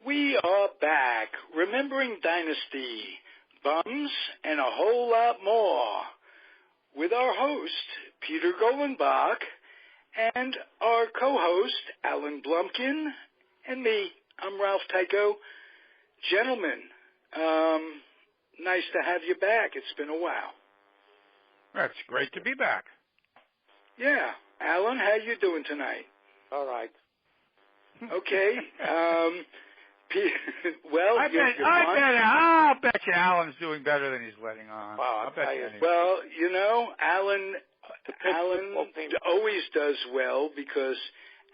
We are back, Remembering Dynasty, bums, and a whole lot more, with our host, Peter Golenbock, and our co-host, Alan Blumkin, and me, I'm Ralph Tyko. Gentlemen, nice to have you back. It's been a while. It's great to be back. Yeah. Alan, how you doing tonight? All right. Okay. Well, I'll bet you Alan's doing better than he's letting on. Wow, I'll bet you. Anyway. Well, you know, Alan always does well because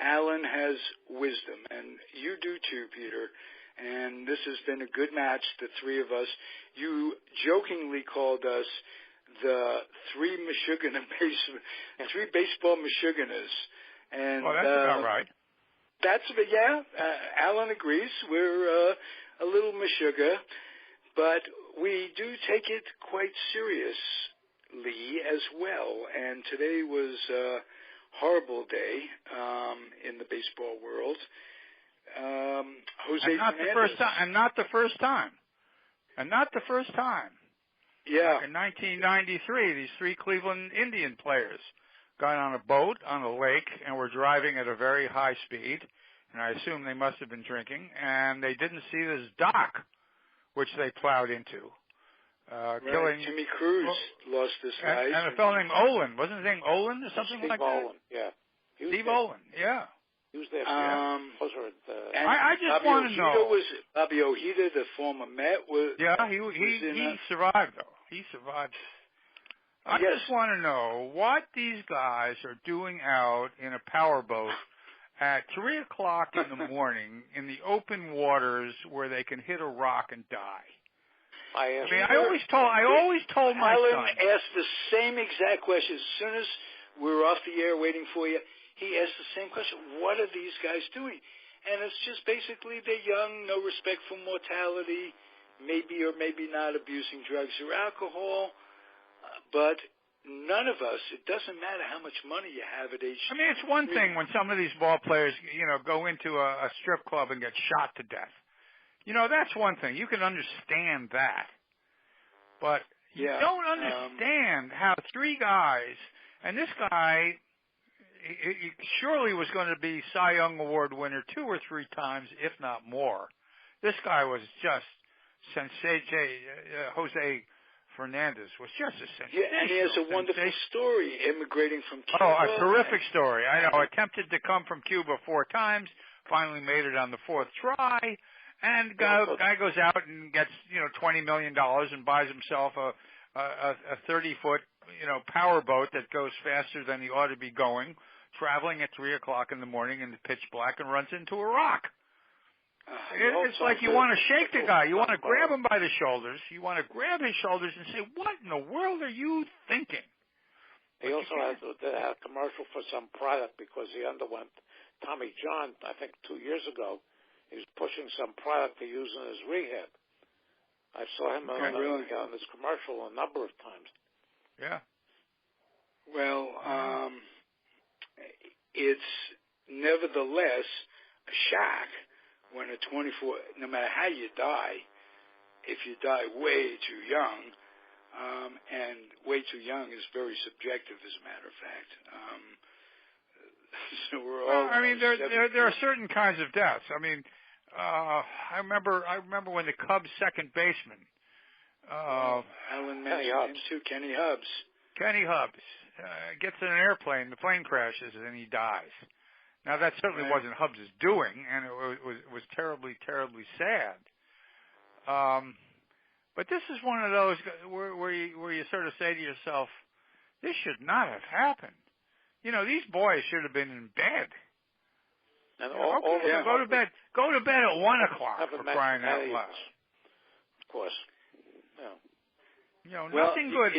Alan has wisdom, and you do too, Peter. And this has been a good match, the three of us. You jokingly called us the three baseball Michiganers. And well, that's about right. Alan agrees. We're a little Meshuggah, but we do take it quite seriously as well. And today was a horrible day in the baseball world. Jose Fernandez. And not the first time. Yeah. In 1993, these three Cleveland Indian players got on a boat on a lake and were driving at a very high speed, and I assume they must have been drinking, and they didn't see this dock, which they plowed into. Killing Jimmy Cruz lost his life. And a fellow named Olin. Wasn't his name Olin or something Steve like Olin, that? Yeah. Steve Olin, yeah. He was there. I just want to know. Bobby Ojeda, the former Met, he survived, though. He survived. I just want to know what these guys are doing out in a powerboat at 3 o'clock in the morning in the open waters where they can hit a rock and die. I always told my Alan son. asked the same exact question. As soon as we were off the air waiting for you, he asked the same question. What are these guys doing? And it's just basically they're young, no respect for mortality, maybe or maybe not abusing drugs or alcohol. But none of us, it doesn't matter how much money you have at age. I mean, it's one thing when some of these ball players, go into a strip club and get shot to death. That's one thing. You can understand that. But you don't understand how three guys, and this guy, he surely was going to be Cy Young Award winner 2 or 3 times, if not more. This guy was just Jose Fernandez was just a sensation. Yeah, and he has a wonderful story, immigrating from Cuba. Oh, a terrific story. I know. Attempted to come from Cuba 4 times, finally made it on the 4th try, and guy goes out and gets, $20 million and buys himself a 30-foot, powerboat that goes faster than he ought to be going, traveling at 3 o'clock in the morning in the pitch black, and runs into a rock. It's like you want to shake the guy. You want to grab him by the shoulders. You want to grab his shoulders and say, what in the world are you thinking? He also had a commercial for some product because he underwent Tommy John, I think, 2 years ago. He was pushing some product to use in his rehab. I saw him on this commercial a number of times. Yeah. Well, it's nevertheless a shock when a 24, no matter how you die, if you die way too young, and way too young is very subjective, as a matter of fact. So we're all. I mean, there are certain kinds of deaths. I mean, I remember when the Cubs' second baseman, Alan mentioned him too, Kenny Hubbs. Kenny Hubbs gets in an airplane, the plane crashes, and he dies. Now, that certainly wasn't Hubbs' doing, and it was terribly, terribly sad. But this is one of those where you sort of say to yourself, this should not have happened. These boys should have been in bed. And go to bed. Go to bed at 1 o'clock for crying out loud. Of course. Yeah. Nothing good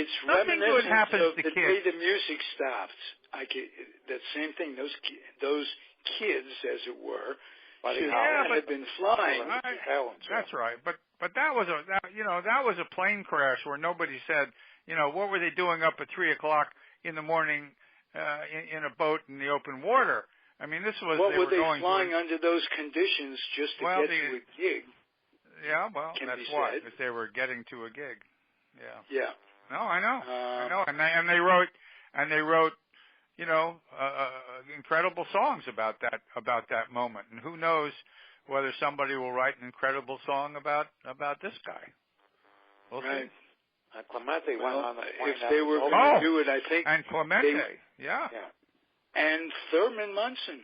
happens to kids. The day the music stopped, that same thing. Those kids, as it were, should have been flying. That's right. But that was a plane crash where nobody said, what were they doing up at 3 o'clock in the morning in a boat in the open water? I mean, this was what they were were they going flying to, under those conditions just to get to a gig? Yeah, well, can that's be why, said. because they were getting to a gig. Yeah. Yeah. No, I know, and they wrote, you know, incredible songs about that moment. And who knows whether somebody will write an incredible song about this guy. We'll see. And Clemente went on the plane. If they were going to do it, I think. And Clemente, yeah. And Thurman Munson.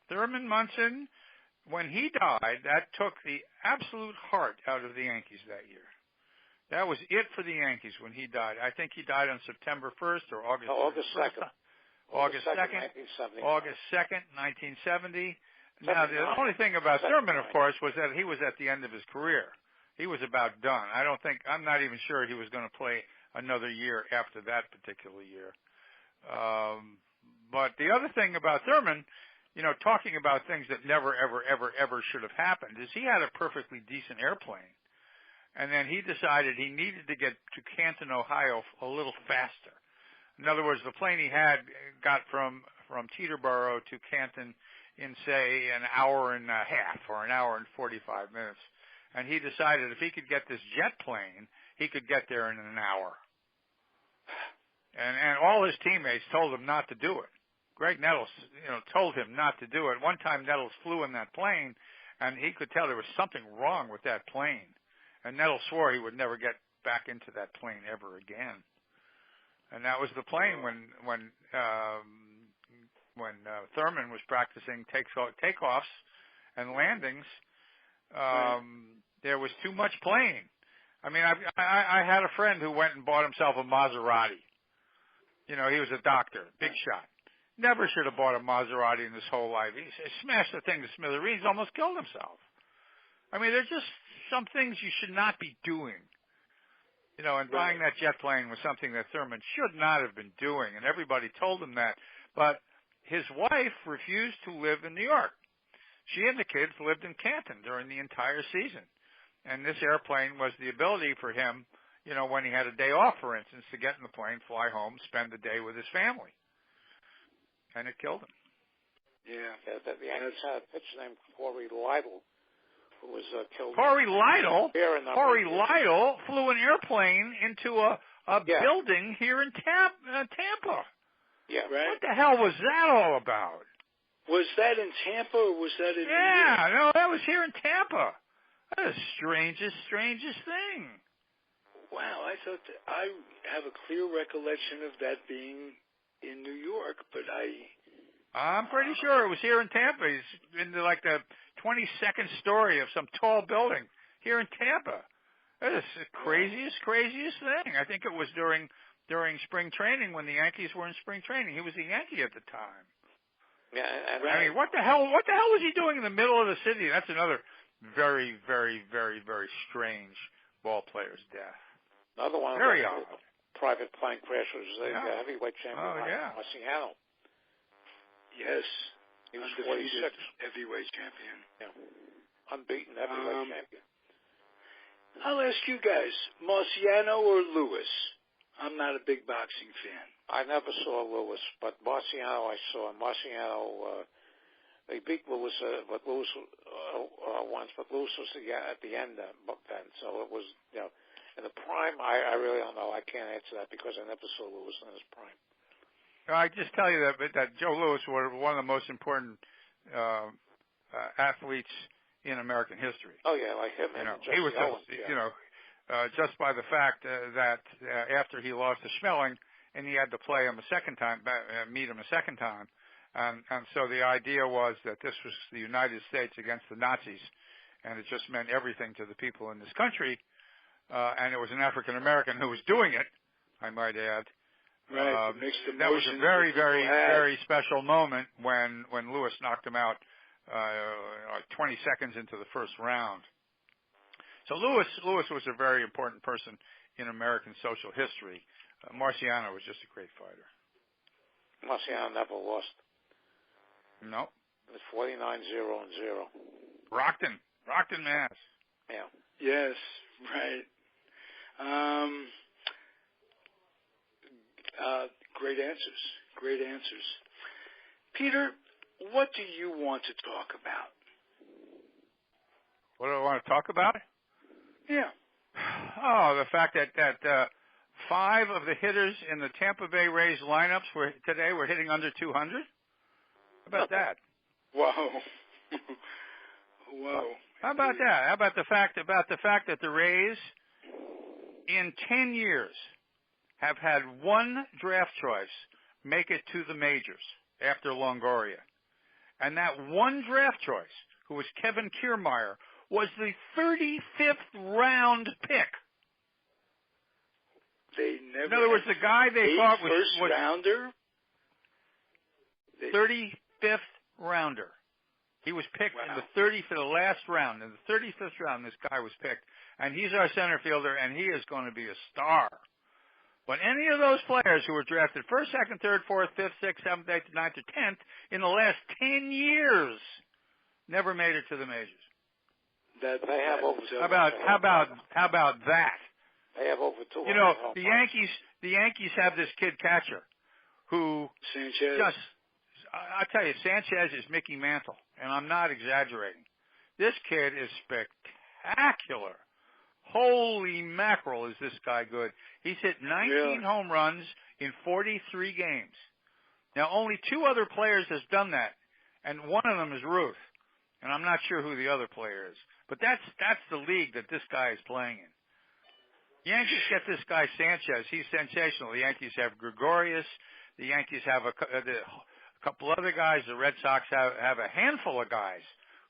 Thurman Munson, when he died, that took the absolute heart out of the Yankees that year. That was it for the Yankees when he died. I think he died on September 1st or August 2nd. August 2nd, 1970. Now, the only thing about Thurman, of course, was that he was at the end of his career. He was about done. I'm not even sure he was going to play another year after that particular year. But the other thing about Thurman, you know, talking about things that never, ever, ever, ever should have happened, is he had a perfectly decent airplane. And then he decided he needed to get to Canton, Ohio a little faster. In other words, the plane he had got from Teterboro to Canton in, say, an hour and a half or an hour and 45 minutes. And he decided if he could get this jet plane, he could get there in an hour. And all his teammates told him not to do it. Greg Nettles, you know, told him not to do it. One time Nettles flew in that plane, and he could tell there was something wrong with that plane. And Nettles swore he would never get back into that plane ever again. And that was the plane when Thurman was practicing takeoffs and landings. There was too much plane. I mean, I had a friend who went and bought himself a Maserati. You know, he was a doctor, big shot. Never should have bought a Maserati in his whole life. He smashed the thing to smithereens, almost killed himself. I mean, there's just some things you should not be doing. You know, and buying that jet plane was something that Thurman should not have been doing, and everybody told him that. But his wife refused to live in New York. She and the kids lived in Canton during the entire season. And this airplane was the ability for him, you know, when he had a day off, for instance, to get in the plane, fly home, spend the day with his family. And it killed him. Yeah. The Yankees had a pitcher named Corey Lytle, who was killed. Corey Lytle flew an airplane into a building here in Tampa. Yeah. Right. What the hell was that all about? Was that in Tampa or was that in New York? No, that was here in Tampa. That is the strangest thing. Wow, I thought I have a clear recollection of that being in New York, but I'm pretty sure it was here in Tampa. He's in like the 22nd story of some tall building here in Tampa. That is the craziest thing. I think it was during spring training when the Yankees were in spring training. He was a Yankee at the time. Yeah, I mean, what the hell was he doing in the middle of the city? That's another very, very, very, very strange ball player's death. Another one. Very odd. Private plane crash was the heavyweight champion, Marciano. Yes. He was undefeated 46. heavyweight champion. Yeah. Unbeaten heavyweight champion. I'll ask you guys, Marciano or Lewis? I'm not a big boxing fan. I never saw Lewis, but Marciano I saw. Marciano, they beat Lewis, but Lewis once, but Lewis was at the end then. So it was, you know, in the prime, I really don't know. I can't answer that because I never saw Lewis in his prime. I just tell you that Joe Louis was one of the most important athletes in American history. Oh yeah, like him. You know, and he was Owens, just, you know, just by the fact that after he lost to Schmeling and he had to play him a second time, meet him a second time, and so the idea was that this was the United States against the Nazis, and it just meant everything to the people in this country. And it was an African American who was doing it, I might add. Right. That was a very, very, very special moment when Lewis knocked him out 20 seconds into the first round. So Lewis was a very important person in American social history. Marciano was just a great fighter. Marciano never lost. No. It was 49-0-0. Brockton, Mass. Yeah. Yes, right. Great answers. Peter, what do you want to talk about? What do I want to talk about? Yeah. Oh, the fact that 5 of the hitters in the Tampa Bay Rays lineups today were hitting under 200. How about that? Whoa. Whoa. How about that? How about the fact that the Rays in 10 years have had one draft choice make it to the majors after Longoria. And that one draft choice, who was Kevin Kiermaier, was the 35th round pick. In other words, the guy they thought was first rounder. 35th rounder. He was picked in the last round. In the 35th round, this guy was picked. And he's our center fielder, and he is going to be a star. But any of those players who were drafted first, second, third, fourth, fifth, sixth, seventh, eighth, ninth, or 10th in the last 10 years never made it to the majors. That they have over. How about that? They have over 200. You know, the Yankees have this kid catcher who Sanchez. I tell you, Sanchez is Mickey Mantle, and I'm not exaggerating. This kid is spectacular. Holy mackerel, is this guy good. He's hit 19 home runs in 43 games. Now, only 2 other players has done that, and one of them is Ruth, and I'm not sure who the other player is. But that's the league that this guy is playing in. Yankees get this guy Sanchez. He's sensational. The Yankees have Gregorius. The Yankees have a couple other guys. The Red Sox have a handful of guys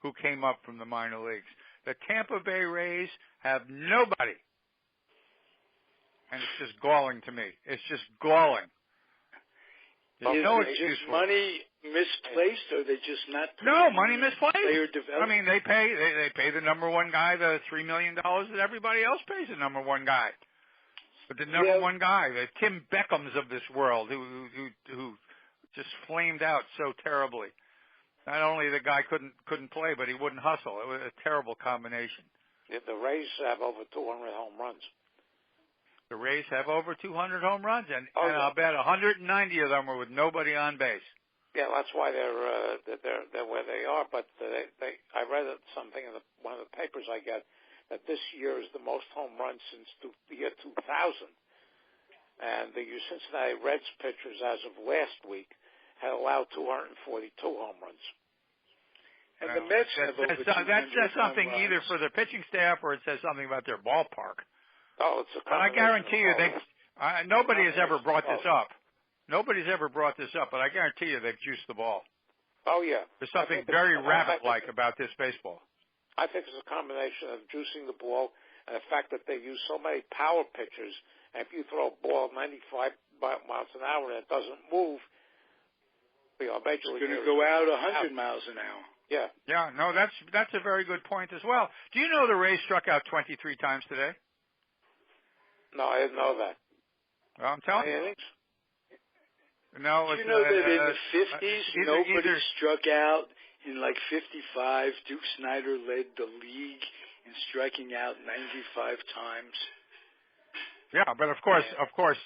who came up from the minor leagues. The Tampa Bay Rays have nobody. And it's just galling to me. It's just galling. Is it just money misplaced, or they just not? No, money misplaced. I mean, they pay the number one guy the $3 million that everybody else pays the number one guy. But the number one guy, the Tim Beckhams of this world, who just flamed out so terribly. Not only the guy couldn't play, but he wouldn't hustle. It was a terrible combination. Yeah, the Rays have over 200 home runs. The Rays have over 200 home runs, and I'll bet 190 of them are with nobody on base. Yeah, that's why they're where they are. But I read something in one of the papers I get that this year is the most home runs since the year 2000. And the Cincinnati Reds pitchers, as of last week, had allowed 242 home runs. And the Mets have over 200 that says something home runs. either for the pitching staff or it says something about their ballpark. Oh, it's a but I guarantee you, nobody has ever brought this up. Nobody's ever brought this up, but I guarantee you they've juiced the ball. Oh, yeah. There's something very rabbit-like about this baseball. I think it's a combination of juicing the ball and the fact that they use so many power pitchers, and if you throw a ball 95 miles an hour and it doesn't move, it's going to go out 100 miles an hour. Yeah. Yeah, no, that's a very good point as well. Do you know the Rays struck out 23 times today? No, I didn't know that. Well, I'm telling you. No, you know that in the 50s, nobody struck out in like 55. Duke Snider led the league in striking out 95 times. Yeah, but of course,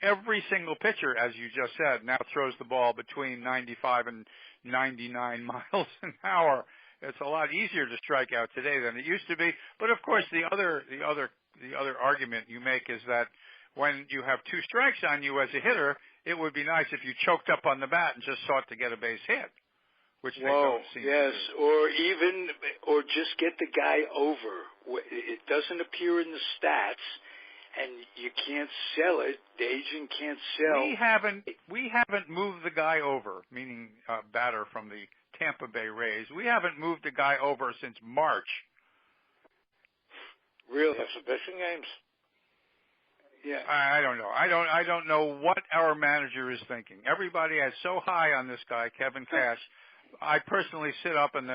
every single pitcher, as you just said, now throws the ball between 95 and 99 miles an hour. It's a lot easier to strike out today than it used to be. But of course, the other argument you make is that when you have 2 strikes on you as a hitter, it would be nice if you choked up on the bat and just sought to get a base hit, which they don't seem to do. Or just get the guy over. It doesn't appear in the stats, and you can't sell it. The agent can't sell. We haven't moved the guy over, meaning a batter from the Tampa Bay Rays. We haven't moved the guy over since March. Real exhibition games. Yeah. I don't know. I don't know what our manager is thinking. Everybody is so high on this guy, Kevin Cash. I personally sit up in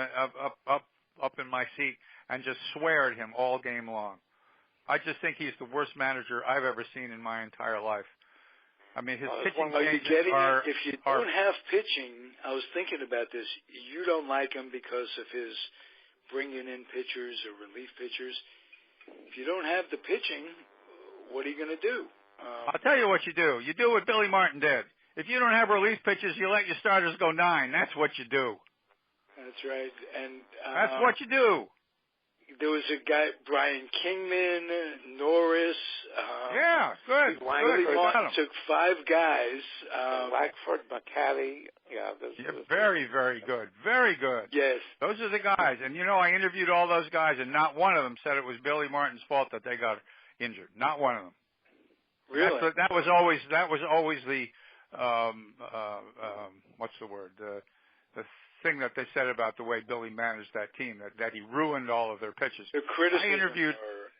my seat and just swear at him all game long. I just think he's the worst manager I've ever seen in my entire life. I mean, his pitching changes are... If you don't have pitching, I was thinking about this, you don't like him because of his bringing in pitchers or relief pitchers. If you don't have the pitching, what are you going to do? I'll tell you what you do. You do what Billy Martin did. If you don't have relief pitches, you let your starters go 9. That's what you do. That's right. And that's what you do. There was a guy, Brian Kingman, Norris. Yeah, good. Willie Martin took 5 guys. Blackford, McCaddy. Yeah, very, very good. Very good. Yes. Those are the guys. And, I interviewed all those guys, and not one of them said it was Billy Martin's fault that they got injured. Not one of them. Really? That was always the, what's the word? The thing that they said about the way Billy managed that team, that he ruined all of their pitches. The criticism.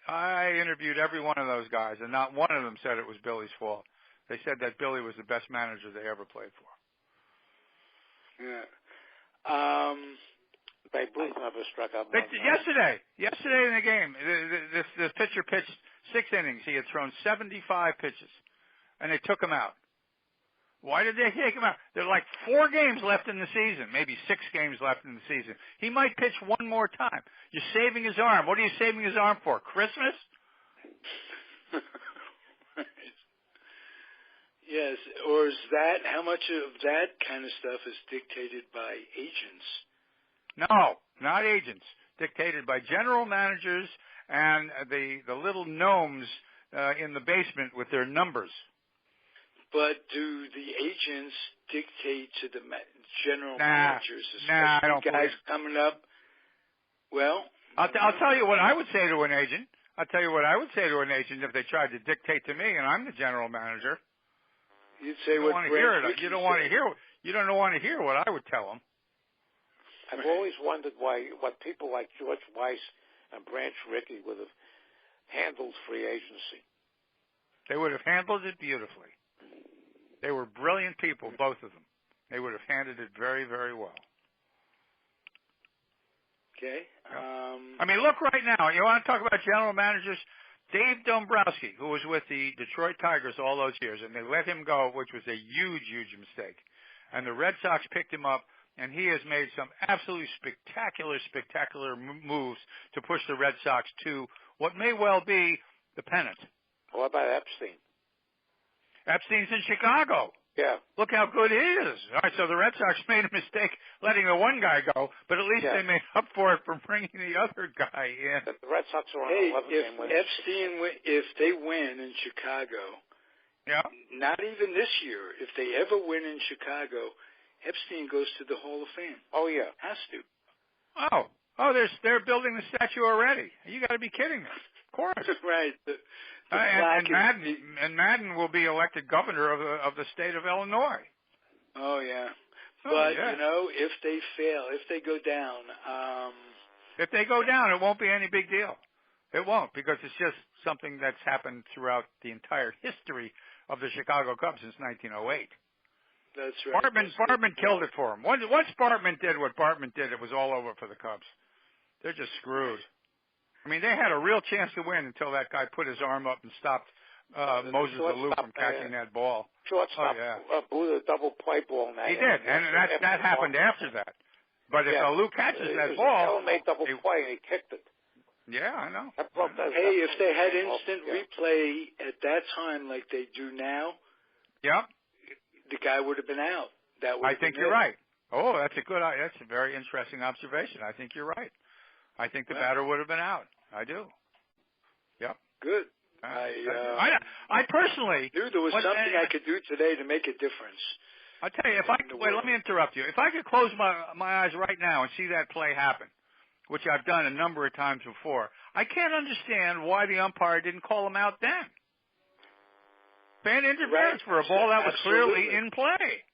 I interviewed every one of those guys, and not one of them said it was Billy's fault. They said that Billy was the best manager they ever played for. Yeah. Babe Ruth never struck out. Yesterday in the game, this pitcher pitched 6 innings. He had thrown 75 pitches, and they took him out. Why did they take him out? There are like 4 games left in the season, maybe 6 games left in the season. He might pitch one more time. You're saving his arm. What are you saving his arm for? Christmas? Yes, or is that, how much of that kind of stuff is dictated by agents? No, not agents. Dictated by general managers and the little gnomes in the basement with their numbers. But do the agents dictate to the general managers, I don't guys coming up? Well, I'll tell you what I would say to an agent. I'll tell you what I would say to an agent if they tried to dictate to me, and I'm the general manager. You'd say what Branch Rickey You don't want to hear. You don't want to hear what I would tell them. I've always wondered what people like George Weiss and Branch Rickey would have handled free agency. They would have handled it beautifully. They were brilliant people, both of them. They would have handled it very, very well. Okay. I mean, look right now. You want to talk about general managers? Dave Dombrowski, who was with the Detroit Tigers all those years, and they let him go, which was a huge, huge mistake. And the Red Sox picked him up, and he has made some absolutely spectacular moves to push the Red Sox to what may well be the pennant. What about Epstein? Epstein's in Chicago. Yeah. Look how good he is. All right, so the Red Sox made a mistake letting the one guy go, but at least they made up for it for bringing the other guy in. The Red Sox are on 11 game win. If they win in Chicago, not even this year, if they ever win in Chicago, Epstein goes to the Hall of Fame. Oh, yeah. Has to. Oh, they're building the statue already. You got to be kidding me. Of course. Right. And Madden will be elected governor of the state of Illinois. Oh yeah, but if they fail, if they go down, it won't be any big deal. It won't, because it's just something that's happened throughout the entire history of the Chicago Cubs since 1908. That's right. Bartman killed it for him. Once Bartman did what Bartman did, it was all over for the Cubs. They're just screwed. I mean, they had a real chance to win until that guy put his arm up and stopped Moses Alou from catching that ball. Shortstop blew the double play ball. He did, and that happened after that. But if Alou catches that ball, made double play and he kicked it. Yeah, I know. Hey, if they had instant replay at that time like they do now, the guy would have been out. I think you're right. Oh, that's a very interesting observation. I think you're right. I think the batter would have been out. I do. Yep. Good. I personally knew there was something I could do today to make a difference. I'll tell you, let me interrupt you. If I could close my eyes right now and see that play happen, which I've done a number of times before, I can't understand why the umpire didn't call him out then. Fan interference for a ball that was clearly in play.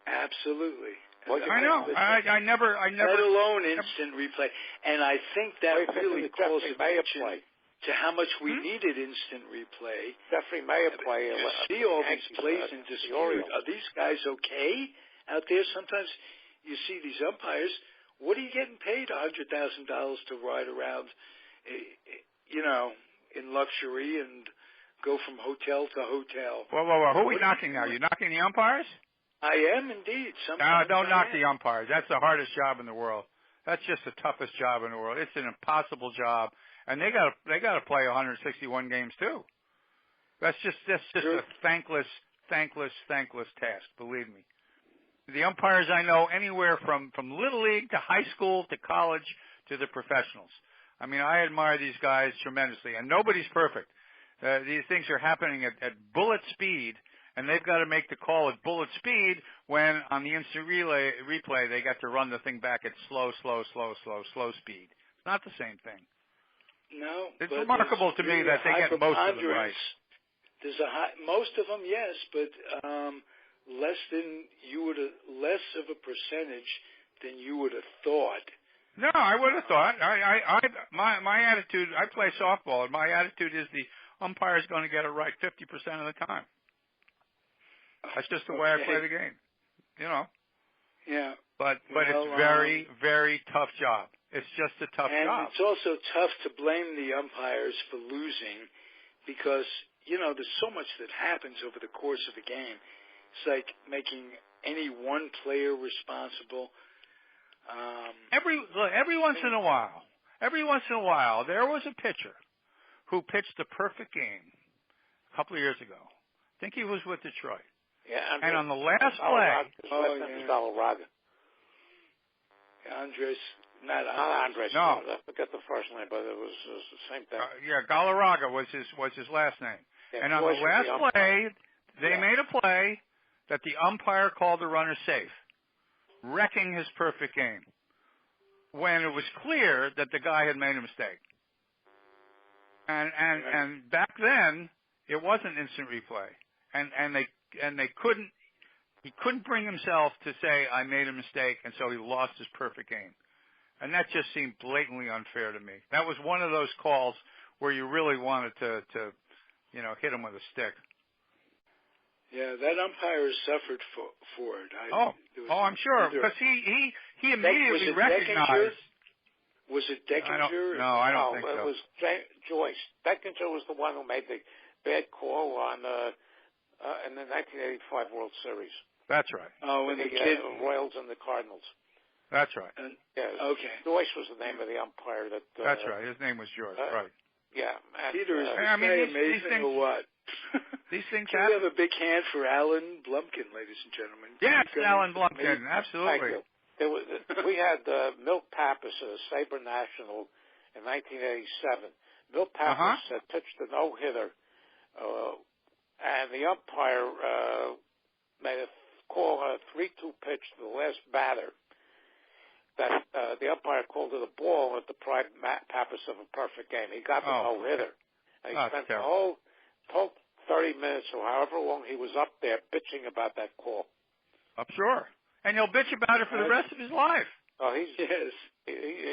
Absolutely. I know. I never. Let alone instant replay, and I think that really calls attention to how much we needed instant replay. Jeffrey Mayer play. You see all these plays in dispute. Are these guys okay out there? Sometimes you see these umpires. What are you getting paid $100,000 to ride around, in luxury and go from hotel to hotel? Whoa! Who are we knocking now? You knocking the umpires? I am indeed. No, don't knock the umpires. That's the hardest job in the world. That's just the toughest job in the world. It's an impossible job, and they got to play 161 games too. That's just a thankless thankless task, believe me. The umpires I know anywhere from Little League to high school to college to the professionals. I mean, I admire these guys tremendously, and nobody's perfect. These things are happening at bullet speed, and they've got to make the call at bullet speed when on the instant replay they got to run the thing back at slow speed. It's not the same thing. No. It's remarkable to me that they get most of them right. There's most of them, yes, but less of a percentage than you would have thought. No, I would have thought. My attitude. I play softball, and my attitude is the umpire is going to get it right 50% of the time. That's just the way I play the game, you know. Yeah. But it's very, very tough job. It's just a tough job. And it's also tough to blame the umpires for losing because, you know, there's so much that happens over the course of a game. It's like making any one player responsible. Every once in a while, there was a pitcher who pitched the perfect game a couple of years ago. I think he was with Detroit. Yeah, and on the last play, Galarraga. Not Andres. No, I forget the first name, but it was the same thing. Galarraga was his last name. Yeah, and on the last play, they made a play that the umpire called the runner safe, wrecking his perfect game. When it was clear that the guy had made a mistake. And back then it wasn't instant replay. And they couldn't he couldn't bring himself to say I made a mistake and so he lost his perfect game. And that just seemed blatantly unfair to me. That was one of those calls where you really wanted to hit him with a stick. Yeah, that umpire suffered for it. I'm sure, because he immediately recognized. Was it Deckinger? I don't think so. It was Joyce. Deckinger was the one who made the bad call on in the 1985 World Series. That's right. Oh, when the Royals and the Cardinals. That's right. Okay. Joyce was the name of the umpire. That's right. His name was George. Right. Yeah. Peter, is amazing or what? These things Can we have a big hand for Alan Blumkin, ladies and gentlemen? Yes, Alan Blumkin, absolutely. We had Milt Pappas at a Sabre National in 1987. Milt Pappas pitched a no-hitter, and the umpire made a call on a 3-2 pitch to the last batter. That the umpire called it a ball and deprived Pappas of a perfect game. He got the no-hitter. And he spent the whole 30 minutes or however long he was up there bitching about that call. I'm sure. And he'll bitch about it for the rest of his life. Oh, he's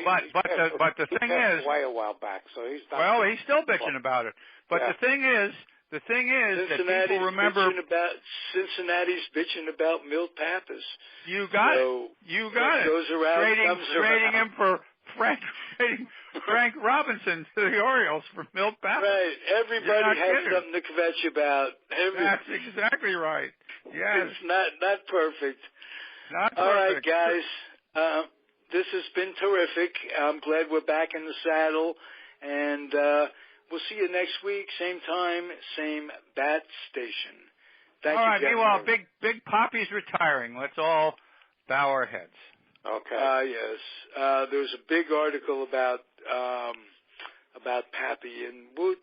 but the thing is, away a while back, so he's not. Well, he's still bitching about it. But the thing is that people remember Cincinnati's bitching about Milt Pappas. You got it. Goes around, trading him for Frank Robinson to the Orioles for Milt Pappas. Right. Everybody has something to kvetch about. That's exactly right. Yes. It's not perfect. Not All perfect. right, guys. This has been terrific. I'm glad we're back in the saddle. And we'll see you next week, same time, same bat station. Thank you, right. Meanwhile, Big Poppy's retiring. Let's all bow our heads. Okay. Yes. There was a big article about Pappy, and we'll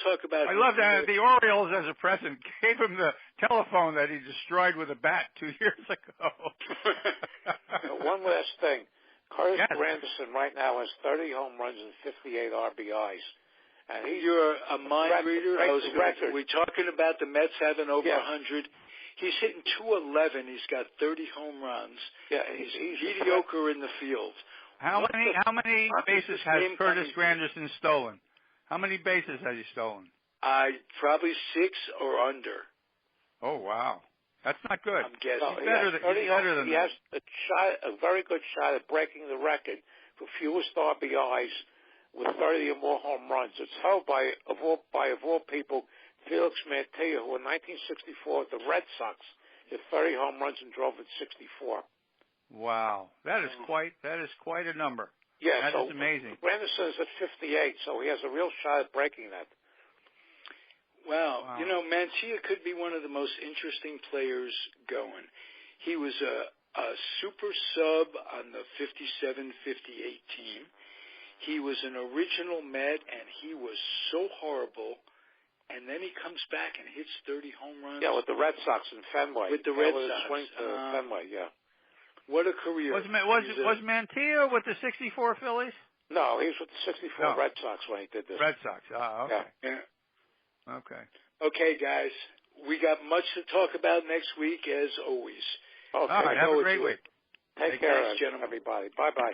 talk about. I love that the Orioles, as a present, gave him the telephone that he destroyed with a bat 2 years ago. One last thing. Curtis Granderson right now has 30 home runs and 58 RBIs. And you're a mind reader. We're talking about the Mets having over 100. He's hitting 211. He's got 30 home runs. Yeah, he's mediocre in the field. How many bases has Curtis Granderson stolen? How many bases has he stolen? Probably 6 or under. Oh wow, that's not good. I'm guessing. He's better than he has a very good shot at breaking the record for fewest RBIs with 30 or more home runs. It's held by of all people, Felix Mantilla, who in 1964 with the Red Sox hit 30 home runs and drove at 64. Wow, that is quite a number. Yeah, that is amazing. Granderson is at 58, so he has a real shot at breaking that. Wow. You know, Mantilla could be one of the most interesting players going. He was a super sub on the 57-58 team. He was an original Met, and he was so horrible. And then he comes back and hits 30 home runs. Yeah, with the Red Sox in Fenway. With the Red Sox. Swing to Fenway, yeah. What a career. Was Mantilla with the 64 Phillies? No, he was with the 64 Red Sox when he did this. Red Sox. Oh, okay. Yeah. Okay. Okay, guys. We got much to talk about next week, as always. Okay. All right. Have a great week. Take care, gentlemen. everybody. Bye-bye.